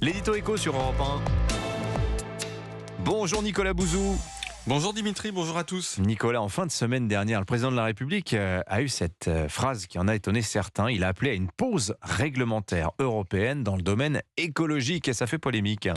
L'édito éco sur Europe 1. Bonjour Nicolas Bouzou. Bonjour Dimitri, bonjour à tous. Nicolas, en fin de semaine dernière, le président de la République a eu cette phrase qui en a étonné certains. Il a appelé à une pause réglementaire européenne dans le domaine écologique et ça fait polémique.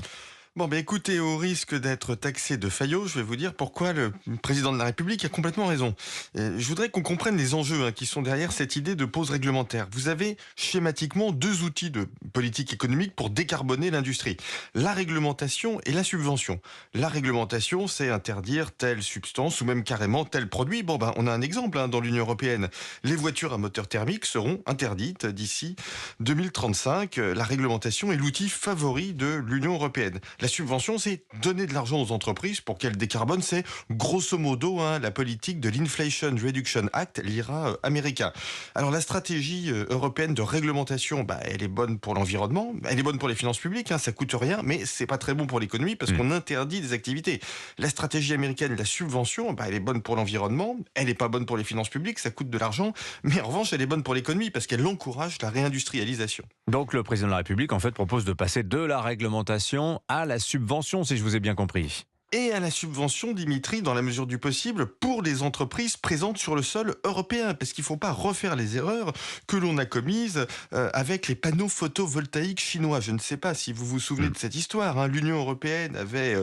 Bon, écoutez, au risque d'être taxé de faillot, je vais vous dire pourquoi le président de la République a complètement raison. Je voudrais qu'on comprenne les enjeux qui sont derrière cette idée de pause réglementaire. Vous avez schématiquement deux outils de politique économique pour décarboner l'industrie. La réglementation et la subvention. La réglementation, c'est interdire telle substance ou même carrément tel produit. On a un exemple dans l'Union européenne. Les voitures à moteur thermique seront interdites d'ici 2035. La réglementation est l'outil favori de l'Union européenne. La subvention, c'est donner de l'argent aux entreprises pour qu'elles décarbonent. C'est grosso modo la politique de l'Inflation Reduction Act, l'IRA américain. Alors la stratégie européenne de réglementation, elle est bonne pour l'environnement, elle est bonne pour les finances publiques, ça coûte rien, mais c'est pas très bon pour l'économie parce qu'on interdit des activités. La stratégie américaine, la subvention, elle est bonne pour l'environnement, elle est pas bonne pour les finances publiques, ça coûte de l'argent, mais en revanche, elle est bonne pour l'économie parce qu'elle encourage la réindustrialisation. Donc le président de la République, en fait, propose de passer de la réglementation à la subvention, si je vous ai bien compris. Et à la subvention, Dimitri, dans la mesure du possible, pour les entreprises présentes sur le sol européen. Parce qu'il ne faut pas refaire les erreurs que l'on a commises avec les panneaux photovoltaïques chinois. Je ne sais pas si vous vous souvenez de cette histoire. L'Union européenne avait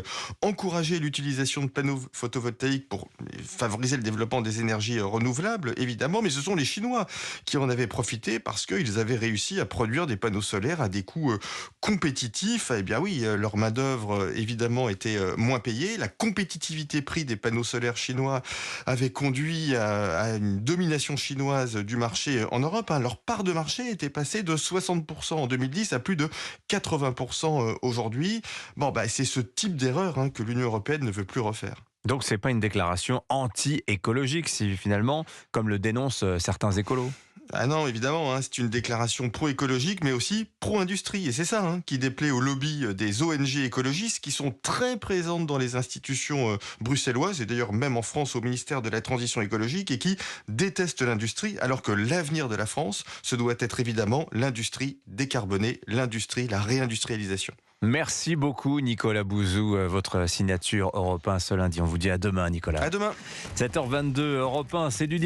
encouragé l'utilisation de panneaux photovoltaïques pour favoriser le développement des énergies renouvelables, évidemment. Mais ce sont les Chinois qui en avaient profité parce qu'ils avaient réussi à produire des panneaux solaires à des coûts compétitifs. Eh bien oui, leur main-d'œuvre, évidemment, était moins payée. La compétitivité prix des panneaux solaires chinois avait conduit à une domination chinoise du marché en Europe. Leur part de marché était passée de 60% en 2010 à plus de 80% aujourd'hui. C'est ce type d'erreur que l'Union européenne ne veut plus refaire. Donc c'est pas une déclaration anti-écologique, si finalement, comme le dénoncent certains écolos. Ah non, évidemment, c'est une déclaration pro-écologique, mais aussi pro-industrie. Et c'est ça qui déplaît au lobby des ONG écologistes qui sont très présentes dans les institutions bruxelloises, et d'ailleurs même en France au ministère de la Transition écologique, et qui détestent l'industrie, alors que l'avenir de la France, ce doit être évidemment l'industrie décarbonée, l'industrie, la réindustrialisation. Merci beaucoup Nicolas Bouzou, votre signature Europe 1 ce lundi. On vous dit à demain Nicolas. À demain. 7h22 Europe 1, c'est du